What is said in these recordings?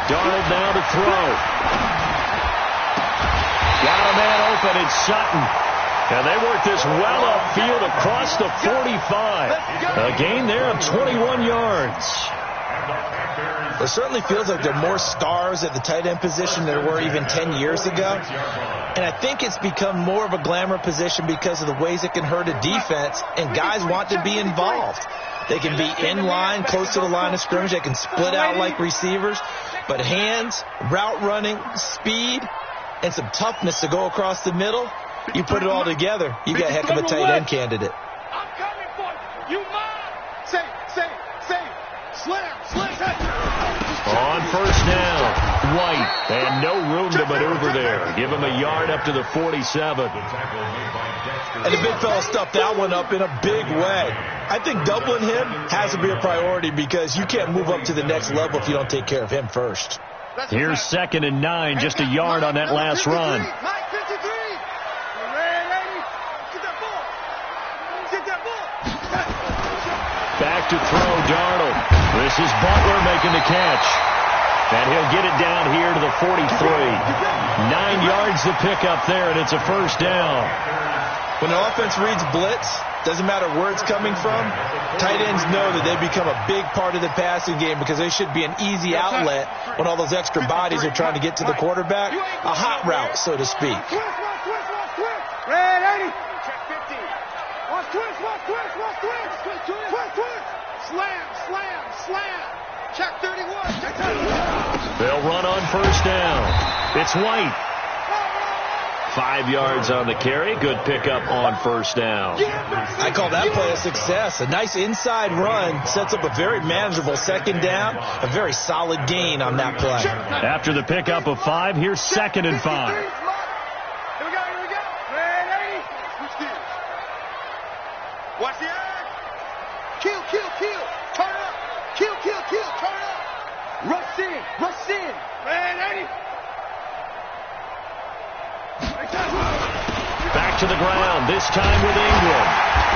Darnold now to throw. Got a man open, it's Sutton. And they work this well upfield across the 45. A gain there of 21 yards. It certainly feels like there are more stars at the tight end position than there were even 10 years ago. And I think it's become more of a glamour position because of the ways it can hurt a defense, and guys want to be involved. They can be in line, close to the line of scrimmage. They can split out like receivers. But hands, route running, speed, and some toughness to go across the middle, you put it all together, you got a heck of a tight end candidate. I'm coming for you. You mind? Say, slam. On first down, White, and no room to maneuver there. Give him a yard up to the 47. And the big fella stuffed that one up in a big way. I think doubling him has to be a priority because you can't move up to the next level if you don't take care of him first. Here's 2nd and 9, just a yard on that last run. Back to throw, Darnold. This is Butler making the catch. And he'll get it down here to the 43. 9 yards to pick up there, and it's a first down. When the offense reads blitz, doesn't matter where it's coming from, tight ends know that they become a big part of the passing game because they should be an easy outlet when all those extra bodies are trying to get to the quarterback. A hot route, so to speak. Red 80. Check 15. Watch twist. Slam. Check 31. Check 31. They'll run on first down. It's White. 5 yards on the carry. Good pickup on first down. I call that play a success. A nice inside run sets up a very manageable 2nd down. A very solid gain on that play. After the pickup of 5, here's 2nd and 5. Here we go. Red 80. Watch the eye. Kill. Turn up. Kill. Turn up. Rush in. Red 80. Back to the ground, this time with Ingram.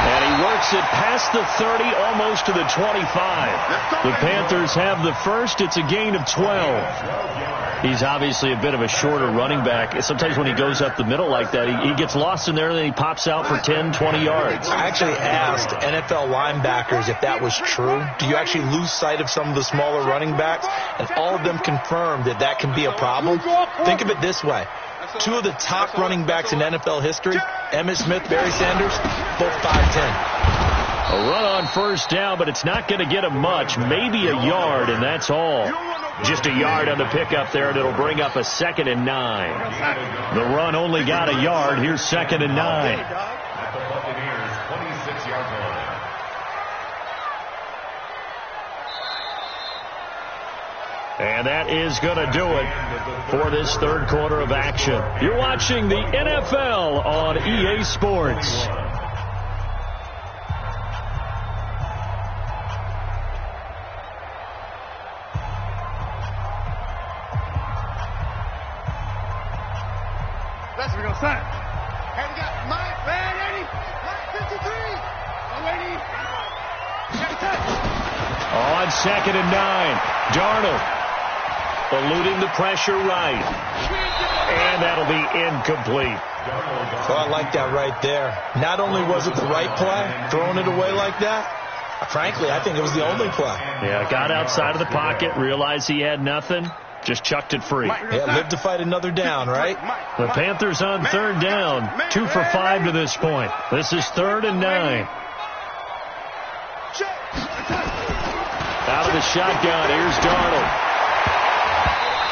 And he works it past the 30, almost to the 25. The Panthers have the first. It's a gain of 12. He's obviously a bit of a shorter running back. Sometimes when he goes up the middle like that, he gets lost in there, and then he pops out for 10, 20 yards. I actually asked NFL linebackers if that was true. Do you actually lose sight of some of the smaller running backs? And all of them confirmed that that can be a problem. Think of it this way. 2 of the top running backs in NFL history, Emmitt Smith, Barry Sanders, both 5'10". A run on first down, but it's not going to get him much. Maybe a yard, and that's all. Just a yard on the pickup there, and it'll bring up a 2nd and 9. The run only got a yard. Here's 2nd and 9. And that is going to do it for this third quarter of action. You're watching the NFL on EA Sports. That's what we're going to sign. Hey, we got Mike, Red 80, Mike 53. On 2nd and 9, Darnold eluding the pressure right. And that'll be incomplete. So I like that right there. Not only was it the right play, throwing it away like that, frankly, I think it was the only play. Yeah, got outside of the pocket, realized he had nothing, just chucked it free. Yeah, lived to fight another down, right? The Panthers on 3rd down, 2 for 5 to this point. This is 3rd and 9. Out of the shotgun, here's Darnold.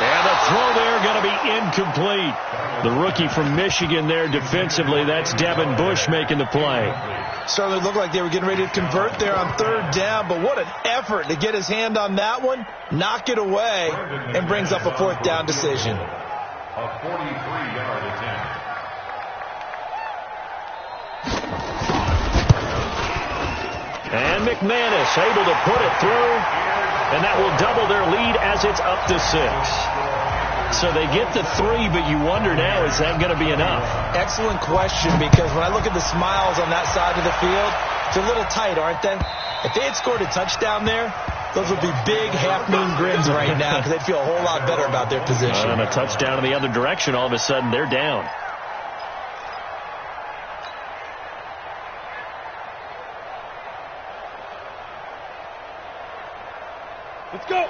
And the throw there going to be incomplete. The rookie from Michigan there defensively, that's Devin Bush making the play. Certainly looked like they were getting ready to convert there on 3rd down, but what an effort to get his hand on that one, knock it away, and brings up a 4th down decision. A 43-yard attempt. And McManus able to put it through, and that will double their lead as it's up to 6. So they get the 3, but you wonder now, is that going to be enough? Excellent question, because when I look at the smiles on that side of the field, it's a little tight, aren't they? If they had scored a touchdown there, those would be big half-moon grins right now because they'd feel a whole lot better about their position. And a touchdown in the other direction, all of a sudden they're down.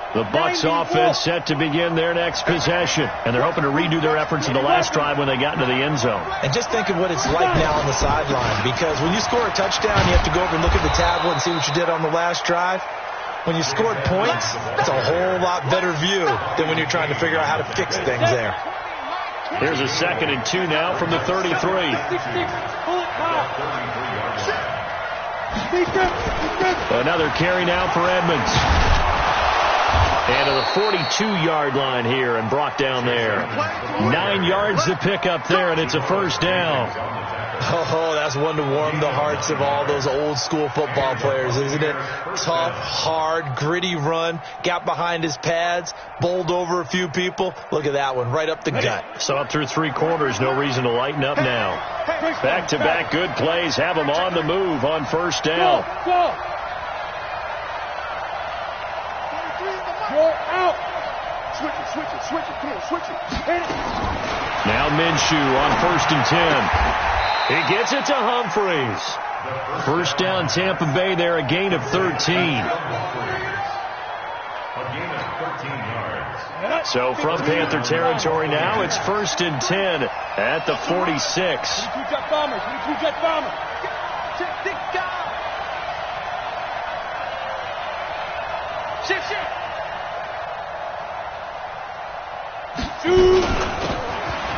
The Bucs offense set to begin their next possession. And they're hoping to redo their efforts in the last drive when they got into the end zone. And just think of what it's like now on the sideline. Because when you score a touchdown, you have to go over and look at the tablet and see what you did on the last drive. When you scored points, it's a whole lot better view than when you're trying to figure out how to fix things there. Here's a 2nd and 2 now from the 33. Another carry now for Edmonds. And to the 42-yard line here and brought down there. 9 yards to pick up there, and it's a first down. Oh, that's one to warm the hearts of all those old-school football players, isn't it? Tough, hard, gritty run. Got behind his pads, bowled over a few people. Look at that one, right up the gut. So up through 3 quarters, no reason to lighten up now. Back-to-back good plays have them on the move on first down. Out. Switch it. Come on, switch it. Now Minshew on 1st and 10. He gets it to Humphreys. First down Tampa Bay there, a gain of 13. So from Panther territory now, it's 1st and 10 at the 46.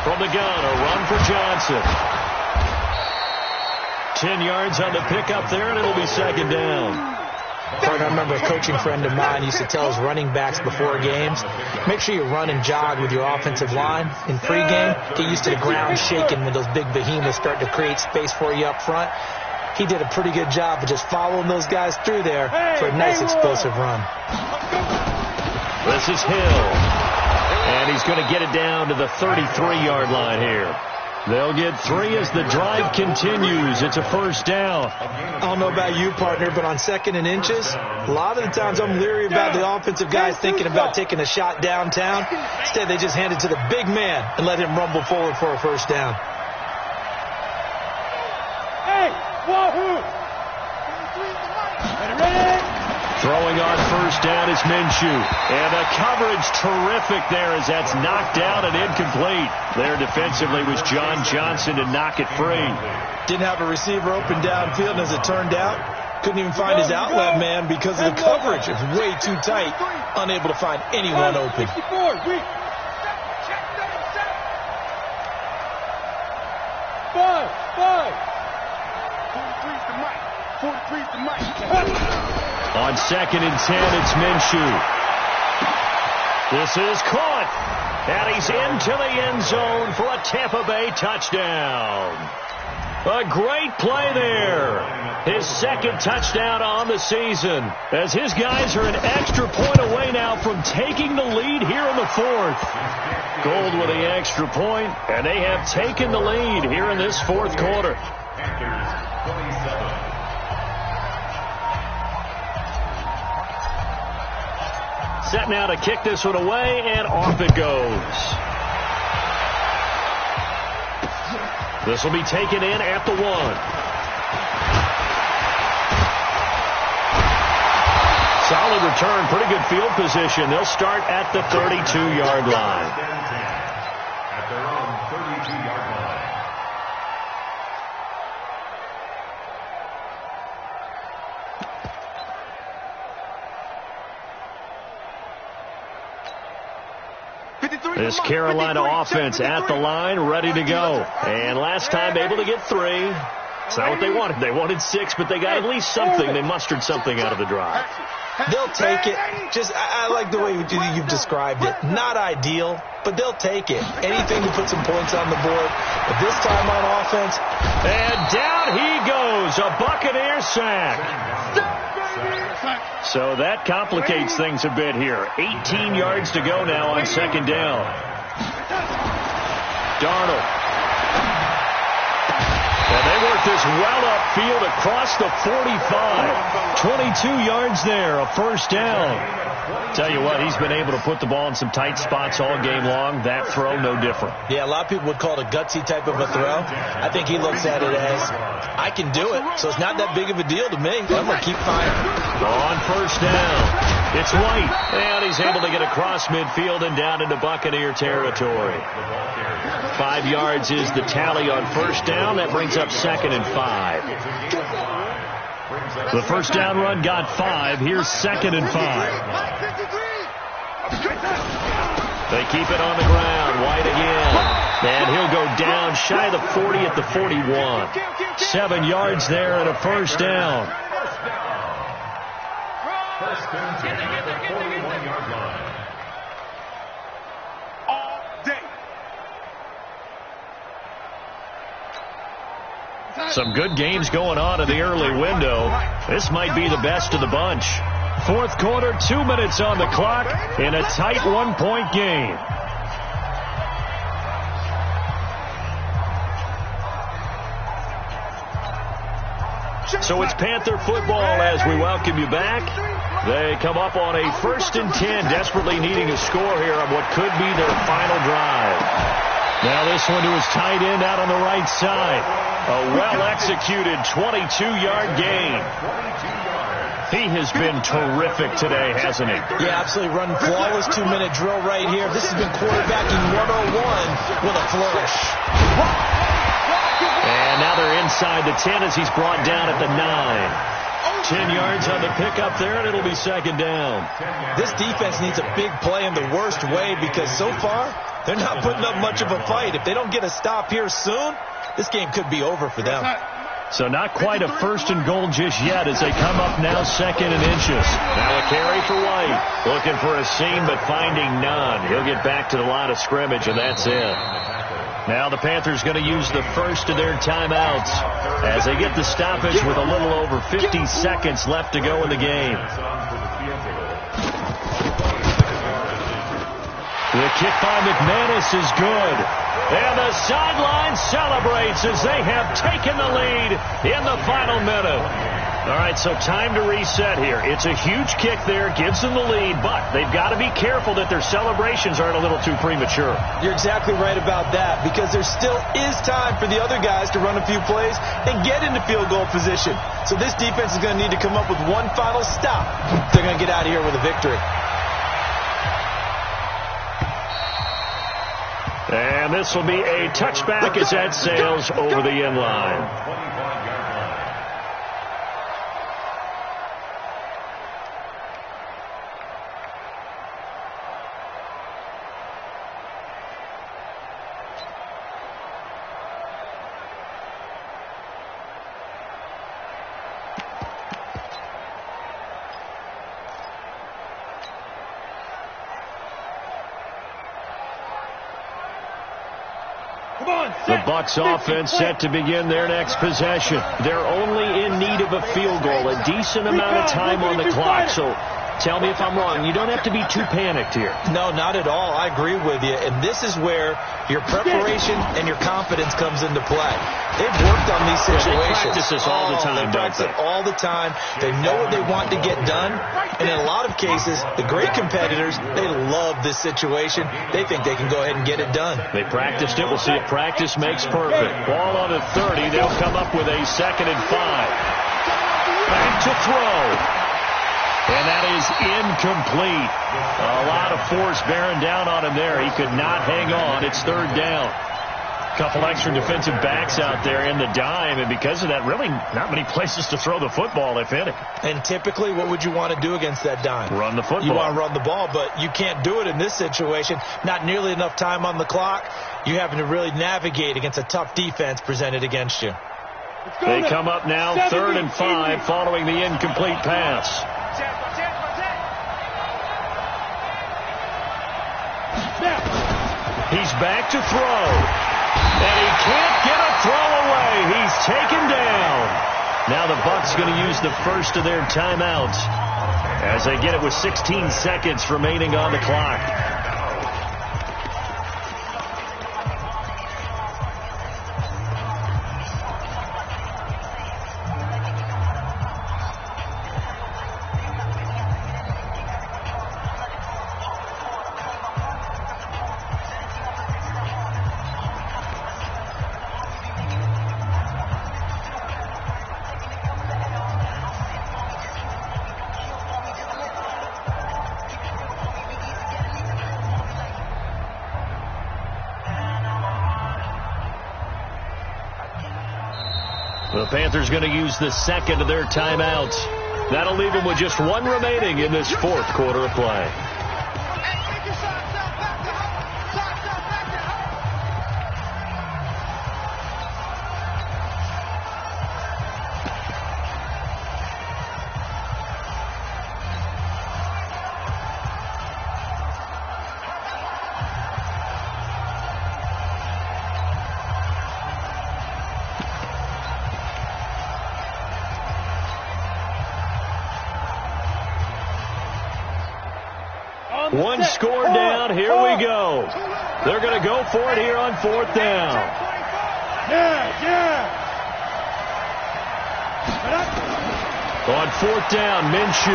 From the gun, a run for Johnson. 10 yards on the pickup there, and it'll be 2nd down. I remember a coaching friend of mine used to tell his running backs before games, make sure you run and jog with your offensive line in pregame. Get used to the ground shaking when those big behemoths start to create space for you up front. He did a pretty good job of just following those guys through there for a nice explosive run. This is Hill. And he's going to get it down to the 33-yard line here. They'll get 3 as the drive continues. It's a first down. I don't know about you, partner, but on 2nd and inches, a lot of the times I'm leery about the offensive guys thinking about taking a shot downtown. Instead, they just hand it to the big man and let him rumble forward for a first down. Hey, wahoo! Throwing on first down is Minshew. And the coverage terrific there as that's knocked down and incomplete. There defensively was John Johnson to knock it free. Didn't have a receiver open downfield, and as it turned out, couldn't even find his outlet man because of the coverage. It was way too tight, unable to find anyone open. On 2nd and 10, it's Minshew. This is caught. And he's into the end zone for a Tampa Bay touchdown. A great play there. His 2nd touchdown on the season. As his guys are an extra point away now from taking the lead here in the 4th. Gold with the extra point, and they have taken the lead here in this 4th quarter. Set now to kick this one away, and off it goes. This will be taken in at the 1. Solid return, pretty good field position. They'll start at the 32-yard line. At their own 32-yard line. This Carolina offense at the line, ready to go. And last time able to get 3. It's not what they wanted. They wanted 6, but they got at least something. They mustered something out of the drive. They'll take it. I like the way you've described it. Not ideal, but they'll take it. Anything to put some points on the board. But this time on offense. And down he goes. A Buccaneer sack. So that complicates things a bit here. 18 yards to go now on 2nd down. Darnold. And they work this well upfield across the 45. 22 yards there, a first down. Tell you what, he's been able to put the ball in some tight spots all game long. That throw, no different. Yeah, a lot of people would call it a gutsy type of a throw. I think he looks at it as, I can do it, so it's not that big of a deal to me. I'm going to keep firing. On first down, it's White, and he's able to get across midfield and down into Buccaneer territory. 5 yards is the tally on first down. That brings up 2nd and 5. The first down run got 5. Here's 2nd and 5. They keep it on the ground. White again. And he'll go down shy of the 40 at the 41. 7 yards there and a first down. First down to the 41-yard line. Some good games going on in the early window. This might be the best of the bunch. Fourth quarter, 2 minutes on the clock in a tight 1-point game. So it's Panther football as we welcome you back. They come up on a 1st and 10, desperately needing a score here on what could be their final drive. Now this one to his tight end out on the right side. A well-executed 22-yard gain. He has been terrific today, hasn't he? Yeah, absolutely running flawless 2-minute drill right here. This has been quarterbacking 101 with a flourish. And now they're inside the 10 as he's brought down at the 9. 10 yards on the pickup there, and it'll be 2nd down. This defense needs a big play in the worst way because so far they're not putting up much of a fight. If they don't get a stop here soon, this game could be over for them. So not quite a 1st and goal just yet as they come up now 2nd and inches. Now a carry for White. Looking for a seam but finding none. He'll get back to the line of scrimmage and that's it. Now the Panthers going to use the first of their timeouts as they get the stoppage with a little over 50 seconds left to go in the game. The kick by McManus is good. And the sideline celebrates as they have taken the lead in the final minute. All right, so time to reset here. It's a huge kick there, gives them the lead, but they've got to be careful that their celebrations aren't a little too premature. You're exactly right about that because there still is time for the other guys to run a few plays and get into field goal position. So this defense is going to need to come up with one final stop. They're going to get out of here with a victory. And this will be a touchback as that sails over the end line. The Bucs offense set to begin their next possession. They're only in need of a field goal, a decent amount of time on the clock. So tell me if I'm wrong. You don't have to be too panicked here. No, not at all. I agree with you. And this is where your preparation and your confidence comes into play. They've worked on these situations. They practice this all the time, they practice it all the time. They know what they want to get done. And in a lot of cases, the great competitors, they love this situation. They think they can go ahead and get it done. They practiced it. We'll see if practice makes perfect. Ball on the 30. They'll come up with a 2nd and 5. Back to throw. And that is incomplete. A lot of force bearing down on him there. He could not hang on. It's 3rd down. A couple extra defensive backs out there in the dime, and because of that, really not many places to throw the football, if any. And typically, what would you want to do against that dime? Run the football. You want to run the ball, but you can't do it in this situation. Not nearly enough time on the clock. You're having to really navigate against a tough defense presented against you. They come up now 3rd and 5 following the incomplete pass. He's back to throw. And he can't get a throw away. He's taken down. Now the Bucs going to use the first of their timeouts as they get it with 16 seconds remaining on the clock. The Panthers going to use the second of their timeouts. That'll leave them with just one remaining in this fourth quarter of play. One score down. Here we go. They're going to go for it here on fourth down. On fourth down, Minshew.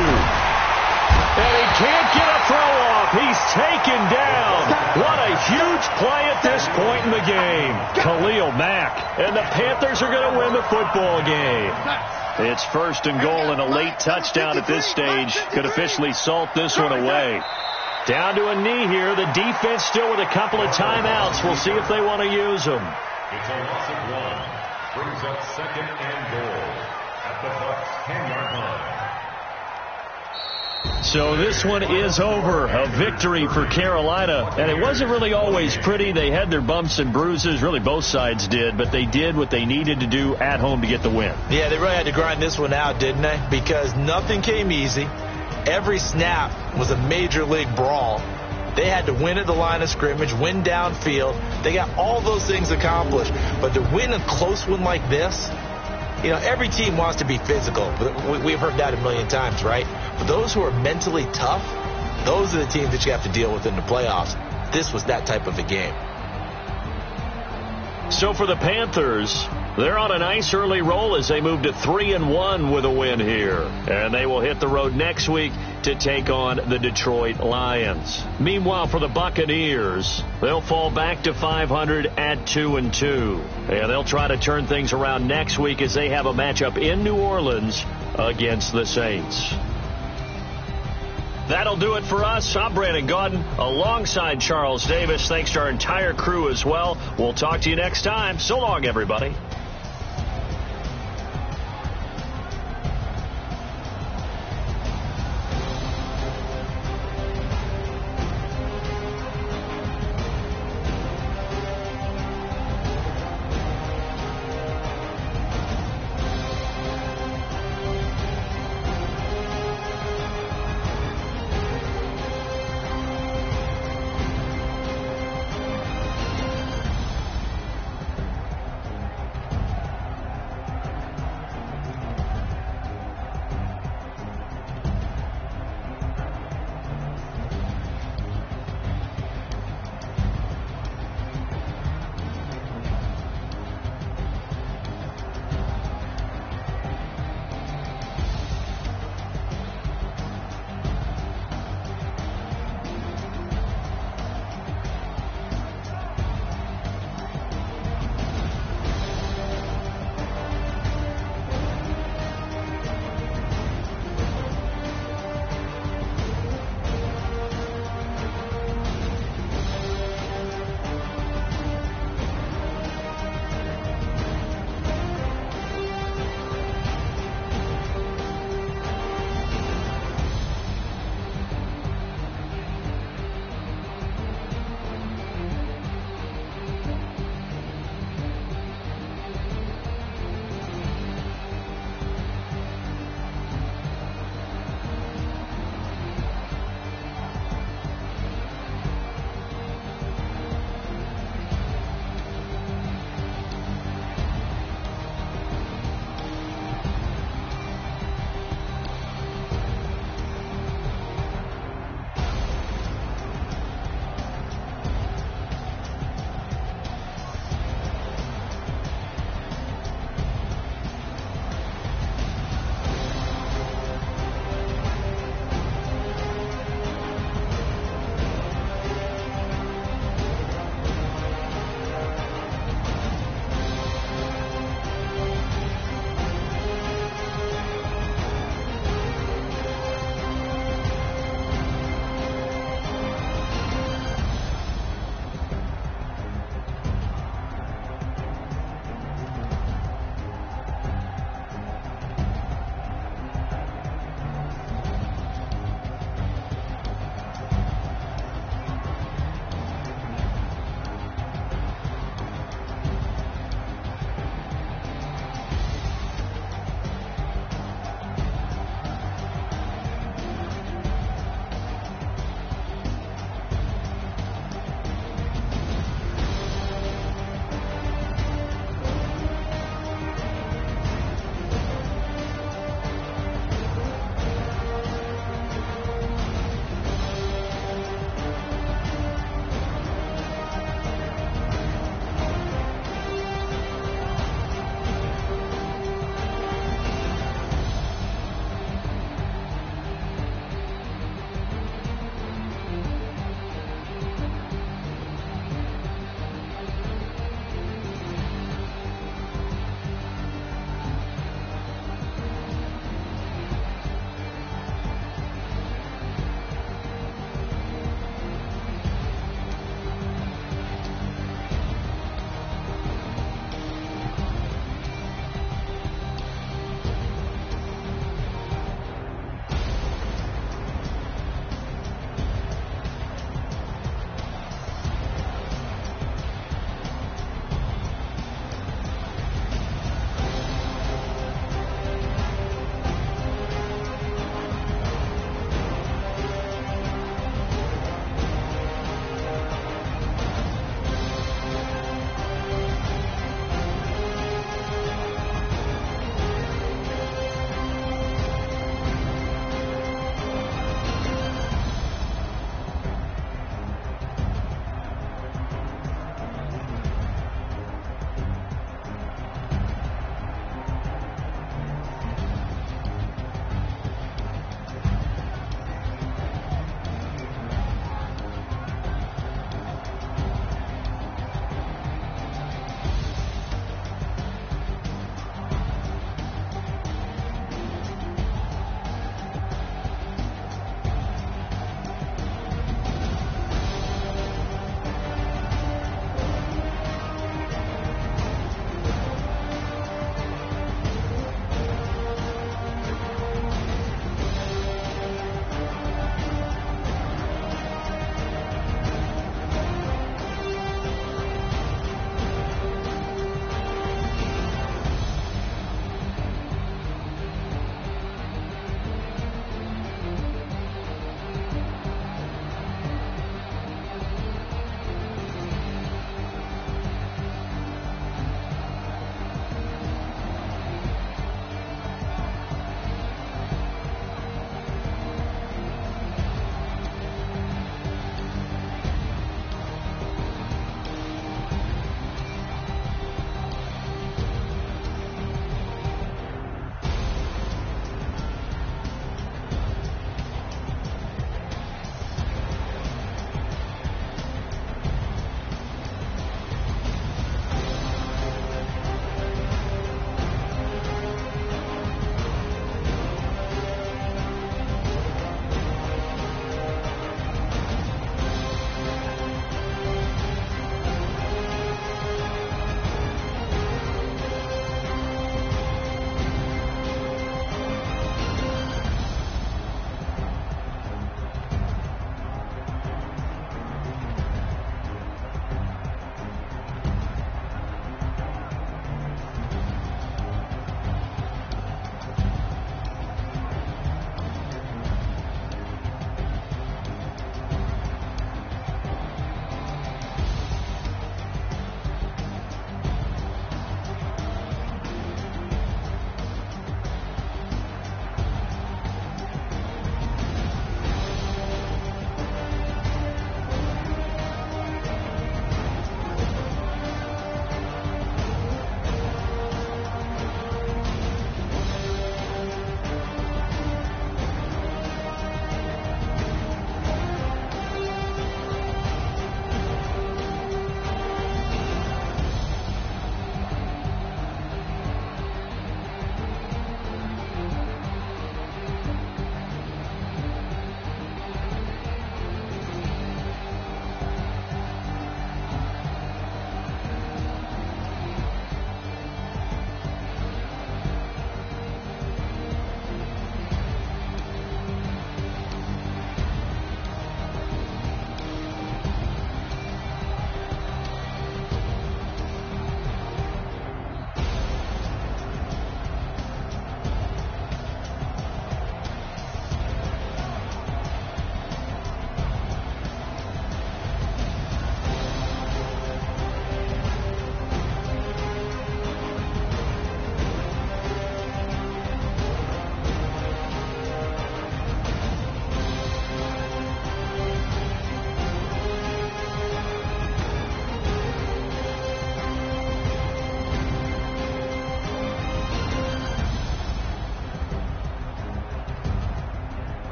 And he can't get a throw off. He's taken down. What a huge play at this point in the game. Khalil Mack. And the Panthers are going to win the football game. It's first and goal, and a late touchdown at this stage could officially salt this one away. Down to a knee here. The defense still with a couple of timeouts. We'll see if they want to use them. It's a loss of one. Brings up second and goal at the Bucs 10-yard line. So this one is over. A victory for Carolina. And it wasn't really always pretty. They had their bumps and bruises. Really, both sides did. But they did what they needed to do at home to get the win. Yeah, they really had to grind this one out, didn't they? Because nothing came easy. Every snap was a major league brawl. They had to win at the line of scrimmage, win downfield. They got all those things accomplished. But to win a close one like this, you know, every team wants to be physical. We've heard that a million times, right? But those who are mentally tough, those are the teams that you have to deal with in the playoffs. This was that type of a game. So for the Panthers, they're on a nice early roll as they move to 3-1 with a win here. And they will hit the road next week to take on the Detroit Lions. Meanwhile, for the Buccaneers, they'll fall back to 500 at 2-2. And they'll try to turn things around next week as they have a matchup in New Orleans against the Saints. That'll do it for us. I'm Brandon Gaudin alongside Charles Davis. Thanks to our entire crew as well. We'll talk to you next time. So long, everybody.